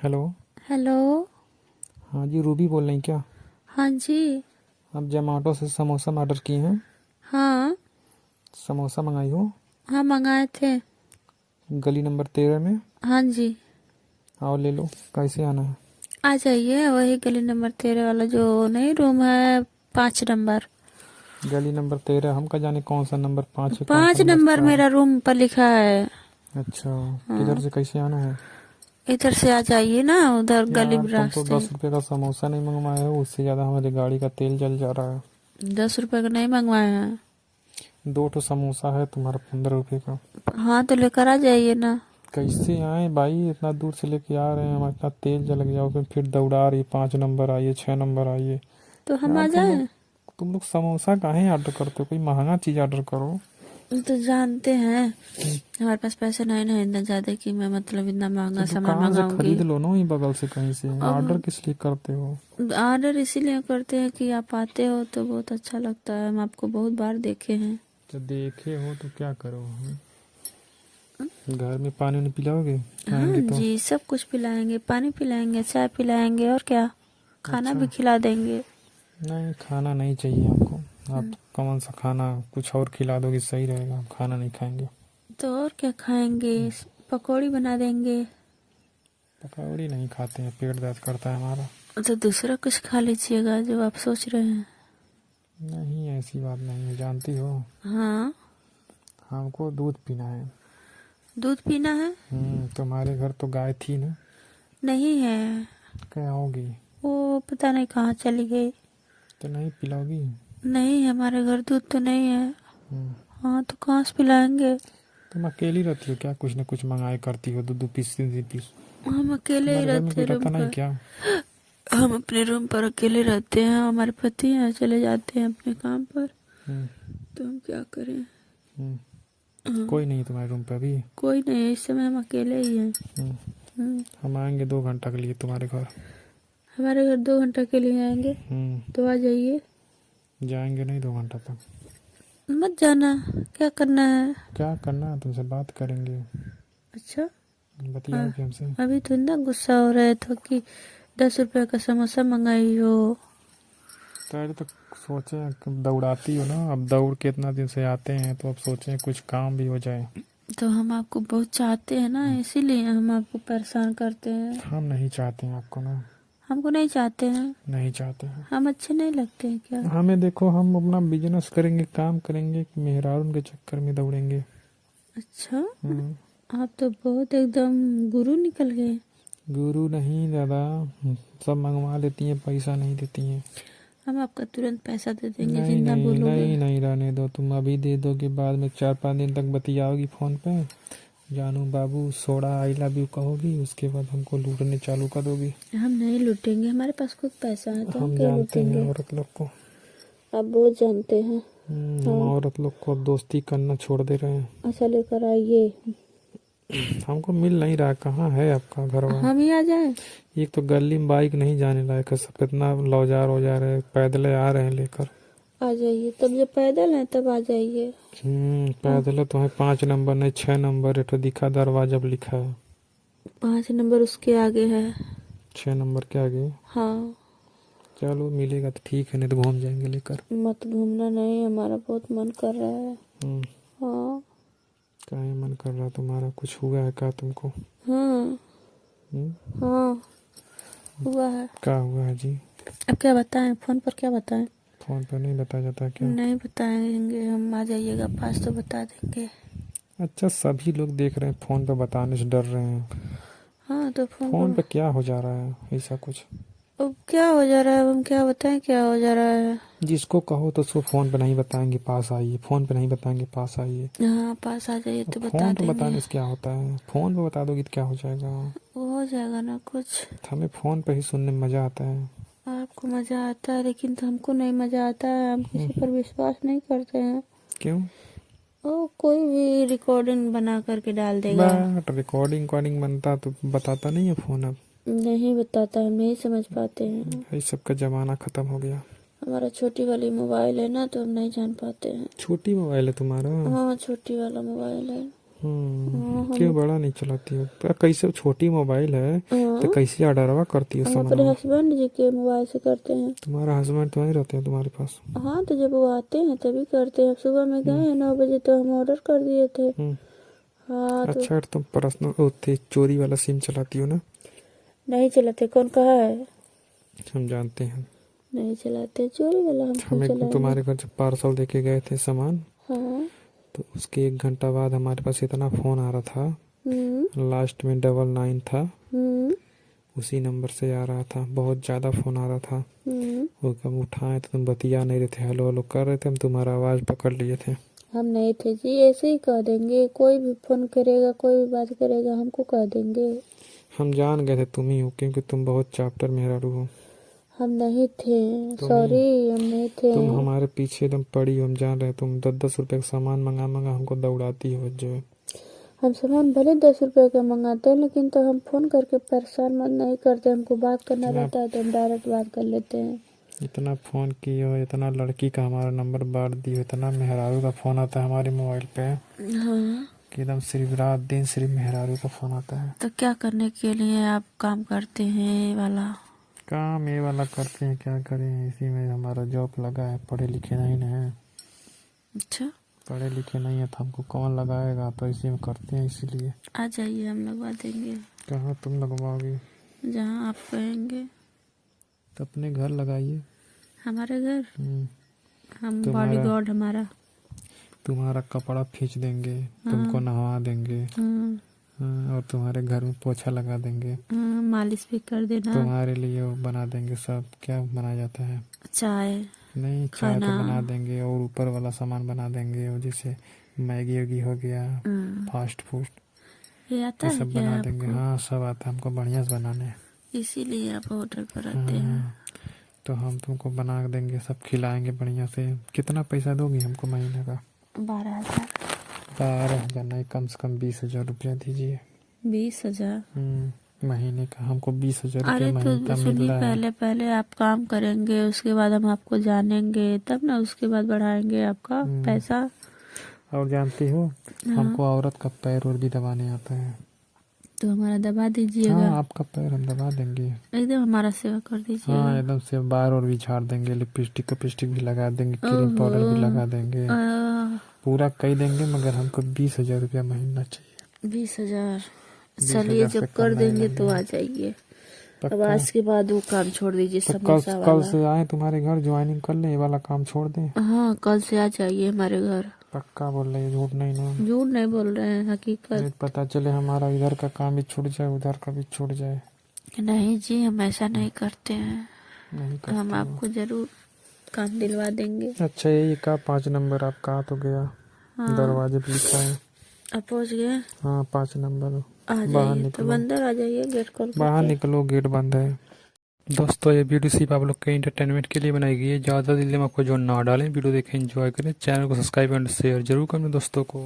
Hello. Hello. हाँ जी, Ruby बोल रही क्या? हाँ जी। आप जोमेटो से समोसा ऑर्डर किए हैं? हाँ। समोसा मंगाई हो? हाँ, मंगाए थे। गली नंबर 13 में। हाँ जी। आओ ले लो। कैसे आना है? आ जाइए, वही गली नंबर 13 वाला जो नहीं रूम है, 5 नंबर। गली नंबर 13, हम का जाने कौन सा नंबर 5 है कौन सा पाँच नंबर नंबर 4? मेरा रूम पर लिखा है। अच्छा। किधर हाँ, से कैसे आना है? इधर से आ जाइए ना, उधर गली यार तुम तो रास्ते। 10 रुपये का समोसा नहीं मंगवाए हो, उससे ज़्यादा हमारी गाड़ी का तेल जल जा रहा है। 10 रुपए का नहीं मंगवाए हैं। 2 ठो समोसा है तुम्हारा 15 रुपये का। हाँ, तो लेकर आ जाइए ना। कैसे आए भाई, इतना दूर से लेके आ रहे हैं, हमारे इतना तेल जल गया, उसमें फिर दौड़ा रही 5 नंबर आइए 6 नंबर आइए। तो हम यार आ जाए। तुम लोग समोसा काहे ऑर्डर करते हो? कोई महंगा चीज ऑर्डर करो। तो जानते हैं, हम्म, हमारे पास पैसे नहीं ना इतना ज्यादा कि मैं मतलब इतना तो महंगा सामान दुकान से मंगाऊंगी। खरीद लो ना, वही बगल से कहीं से। ऑर्डर अब किस लिए करते हो? ऑर्डर इसीलिए करते हैं कि आप आते हो तो बहुत अच्छा लगता है, हम आपको बहुत बार देखे हैं। तो देखे हो तो क्या करो? घर में पानी नहीं पिलाओगे? हाँ आएंगे तो। जी, सब कुछ पिलाएंगे, पानी पिलाएंगे, चाय पिलाएंगे, और क्या, खाना अच्छा। भी खिला देंगे। नहीं, खाना नहीं चाहिए हमको। आप कौन सा खाना, कुछ और खिला दोगे सही रहेगा, हम खाना नहीं खाएंगे। तो और क्या खाएंगे, पकौड़ी बना देंगे। पकौड़ी नहीं खाते हैं, पेट दर्द करता है हमारा। तो दूसरा कुछ खा लीजिएगा जो आप सोच रहे हैं। नहीं, ऐसी बात नहीं है, जानती हो। हाँ। हमको दूध पीना है। दूध पीना है। तुम्हारे घर तो गाय थी ना? नहीं है। क्या होगी? वो पता नहीं कहाँ चली गई। तो नहीं पिलाओगी? नहीं, हमारे घर दूध तो नहीं है। हम्म, हाँ, तो कहाँ से पिलाएंगे। तुम अकेली रहती हो क्या? कुछ न कुछ मंगाए करती हो, 2-2 पीस 3-3 पीस। हम अकेले ही तुम्हारे घर में रहते कोई हैं रूम रहता नहीं पर। क्या? हम अपने रूम पर अकेले रहते हैं, हमारे पति यहाँ चले जाते हैं अपने काम पर। हम्म, तो हम क्या करें। हम्म, हाँ, कोई नहीं तुम्हारे रूम पे अभी? कोई नहीं है, इस समय हम अकेले ही हैं। हम्म, हम्म, हम आएंगे 2 घंटा के लिए तुम्हारे घर। हमारे घर 2 घंटा के लिए आएंगे। हम्म, तो आ जाइए। जाएंगे नहीं 2 घंटा तक। मत जाना। क्या करना है। क्या करना है? तुमसे बात करेंगे। अच्छा। हाँ, बतियाओगे हमसे? अभी तो इतना गुस्सा हो रहे थे कि 10 रुपए का समोसा मंगाई हो। पहले तो सोचे कि दौड़ाती हो ना, अब दौड़ के इतना दिन से आते हैं तो अब सोचे कुछ काम भी हो जाए। तो हम आपको बहुत चाहते हैं ना, इसीलिए हम आपको परेशान करते हैं। हम नहीं चाहते हैं आपको ना। हमको नहीं चाहते हैं। नहीं चाहते हैं। हम अच्छे नहीं लगते हैं क्या। हमें देखो, हम अपना बिजनेस करेंगे, काम करेंगे कि मेहरारून के चक्कर में दौड़ेंगे? अच्छा। हम्म, आप तो बहुत एकदम गुरु निकल गए। गुरु नहीं दादा। सब मंगवा लेती हैं, पैसा नहीं देती हैं। हम आपका तुरंत पैसा दे देंगे नहीं जितना नहीं बोलोगे। नहीं नहीं, रहने दो। तुम अभी दे दोगे, बाद में 4-5 दिन तक बतियाओगी फोन पे, जानू बाबू सोड़ा आई लव यू कहोगी, उसके बाद हमको लूटने चालू कर दोगी। हम नहीं लूटेंगे, हमारे पास खुद पैसा है तो हम हम क्यों जानते हैं लूटेंगे। औरत लोग को। आप बहुत जानते हैं। हम हाँ। औरत लोग को अब दोस्ती करना छोड़ दे रहे हैं। अच्छा, लेकर आइए। हमको मिल नहीं रहा, कहाँ है आपका घर वहाँ? हम ही आ जाए। एक तो गली में बाइक नहीं जाने लायक है, सब इतना लौजार हो जा रहे हैं, पैदल आ रहे हैं लेकर। आ जाइए, तब जब पैदल हैं तब आ जाइए। हाँ। पैदल तो है 5 नंबर नहीं 6 नंबर, एक तो दिखा दरवाजा पर लिखा है। 5 नंबर उसके आगे है। 6 नंबर के आगे? हाँ। चलो मिलेगा तो ठीक है, नहीं तो घूम जाएंगे लेकर। मत घूमना नहीं, हमारा बहुत मन कर रहा है। हम्म, हाँ। काहे मन कर रहा तुम्हारा? कुछ हुआ है क्या तुमको? हाँ। हम्म, हाँ, हुआ है। क्या हुआ है जी? अब क्या बताएं, फोन पर क्या बताएं। फोन पर नहीं बताया जाता क्या? नहीं बताएंगे, हम आ जाइएगा पास तो बता देंगे। अच्छा, सभी लोग देख रहे हैं, फोन पे बताने से डर रहे हैं। हाँ, तो फोन फोन पर। पे क्या हो जा रहा है ऐसा कुछ? अब क्या हो जा रहा है, अब हम क्या बताएं क्या हो जा रहा है। जिसको कहो तो उसको फोन पे नहीं बताएंगे पास आइए, फोन पे नहीं बताएंगे पास आइए। हाँ, पास आ जाइए अब तो बता फोन पे देंगे। बताने से क्या होता है? फोन पे बता दोगे तो क्या हो जाएगा? वो हो जाएगा ना कुछ। हमें फोन पे ही सुनने में मजा आता है। आपको मजा आता है लेकिन तो हमको नहीं मजा आता है, हम किसी हम्म, पर विश्वास नहीं करते हैं। क्यों? ओ, कोई भी रिकॉर्डिंग बना करके डाल देगा। बट रिकॉर्डिंग बनता तो बताता नहीं है फोन अब। नहीं बताता, हम नहीं समझ पाते हैं। इस सब का जमाना खत्म हो गया। हमारा छोटी वाली मोबाइल है ना, तो हम नहीं जान पाते हैं। छोटी मोबाइल है तुम्हारा? हाँ, छोटी वाला मोबाइल है। क्यों बड़ा नहीं चलाती हो? कैसे छोटी मोबाइल है तो कैसे ऑर्डरवा करती हो हम अपने सामान? हस्बैंड जी के मोबाइल से करते हैं। तुम्हारा हस्बैंड तो वहीं रहते हैं तुम्हारे पास? हाँ, तो जब वो आते हैं तभी करते हैं। सुबह में गए हैं 9 बजे तो हम ऑर्डर कर दिए थे। हम्म। हाँ तो अच्छा, तुम पर्सनल होते चोरी वाला सिम चलाती हो ना? नहीं चलाते, कौन कहा है? हम जानते हैं। नहीं चलाते, चोरी वाला हम क्यों हमें चलाएंगे? तुम्हारे घर जब पार्सल देके गए थे सामान, हाँ। तो उसके 1 घंटा बाद हमारे पास इतना फोन आ रहा था, हम्म। लास्ट में 99 था, हम्म। उसी नंबर से आ रहा था। बहुत ज़्यादा फ़ोन आ रहा था। हम्म। वो हम उठाए तो तुम बतिया नहीं रहे थे, हेलो हेलो कर रहे थे, हम तुम्हारा आवाज़ पकड़ लिए थे। हम नहीं थे जी, ऐसे ही कह देंगे। कोई भी फोन करेगा, कोई भी बात करेगा, हमको कह देंगे। हम जान गए थे तुम ही हो, क्योंकि तुम बहुत चाप्टर मेहरारू हो। हम नहीं थे, तुम सॉरी, हम नहीं थे। तुम हमारे पीछे एकदम पड़ी हो, हम जान रहे। तुम 10-10 रुपए का सामान मंगा मंगा हमको दौड़ाती हो जो है। हम सामान भले 10 रुपए का मंगाते हैं, लेकिन तो हम फोन करके परेशान मत नहीं करते। हमको बात करना इतना रहता है तो हम डायरेक्ट बात कर लेते हैं। इतना फ़ोन की हो, इतना लड़की का हमारा नंबर बांट दी हो, इतना मेहरारू का फ़ोन आता है हमारे मोबाइल पे हाँ, कि एकदम सिर्फ रात दिन सिर्फ मेहरारू का फ़ोन आता है। तो क्या करने के लिए आप काम करते हैं ये वाला? काम ये वाला करते हैं, क्या करें, इसी में हमारा जॉब लगा है। पढ़े लिखे नहीं ना है। अच्छा, पढ़े लिखे नहीं है तो हमको कौन लगाएगा, तो इसी में करते हैं इसीलिए। आ जाइए, हम लगवा देंगे कहाँ तुम लगवाओगी? जहाँ आप कहेंगे। तो अपने घर लगाइए। हमारे घर? हम तुम्हारा बॉडीगार्ड हमारा। तुम्हारा कपड़ा खींच देंगे, तुमको नहवा देंगे, हाँ, हाँ, और तुम्हारे घर में पोछा लगा देंगे, हाँ, मालिश भी कर देना। तुम्हारे लिए वो बना देंगे सब। क्या बनाया जाता है? चाय, नहीं, चाय तो बना देंगे, और ऊपर वाला सामान बना देंगे, और जैसे मैगी वैगी हो गया, फास्ट फूड, ये आता ये है सब क्या बना आपको? देंगे। हाँ, सब आता है हमको बढ़िया से बनाने। इसीलिए आप ऑर्डर कराते हैं। हाँ, तो हम तुमको बना देंगे, सब खिलाएंगे बढ़िया से। कितना पैसा दोगी हमको महीने का? 12,000। 12,000 नहीं, कम से कम 20,000 रुपया दीजिए। 20,000? महीने का हमको 20,000 अरे रुपया तो महीने का मिल सुनिए, रहा है। पहले पहले आप काम करेंगे, उसके बाद हम आपको जानेंगे, तब ना उसके बाद बढ़ाएंगे आपका पैसा। और जानती हो, हमको औरत का पैर और भी दबाने आता है। तो हमारा दबा दीजिएगा। हाँ, आपका पैर हम दबा देंगे। एकदम हमारा सेवा कर दीजिएगा। हाँ, एकदम से बार और भी झाड़ देंगे, लिपस्टिक भी लगा देंगे, क्रीम पाउडर भी लगा देंगे, पूरा कह देंगे। मगर हमको 20,000 रुपया महीना चाहिए। 20,000? 20,000 चलिए, से जब कम कर नहीं देंगे तो लगेगा। आ जाइए। अब पक्का? आज के बाद वो काम छोड़ दीजिए, तो समोसा कल वाला। से आए तुम्हारे घर, ज्वाइनिंग कर ले, ये वाला काम छोड़ दें? हाँ, कल से आ जाइए हमारे घर। पक्का बोल रहे हैं, झूठ नहीं ना? झूठ नहीं बोल रहे हैं, हकीकत। नहीं पता चले हमारा इधर का काम भी छूट जाए, उधर का भी छूट जाए। नहीं जी, हम ऐसा नहीं करते हैं। नहीं करते हम हो। आपको जरूर काम दिलवा देंगे। अच्छा, यही का 5 नंबर आपका आ तो गया। हाँ। दरवाजे पे लिखा है। आप पहुँच गए? हाँ, 5 नंबर। आ बाहर जाइए, तो निकलो, अंदर आ जाइए, गेट खोल बाहर करके। निकलो, गेट बंद है। दोस्तों, ये वीडियो सिर्फ आप लोग के इंटरटेनमेंट के लिए बनाई गई है। ज़्यादा दिल में आपको जो ना डालें। वीडियो देखें, एंजॉय करें, चैनल को सब्सक्राइब एंड शेयर जरूर करें दोस्तों को।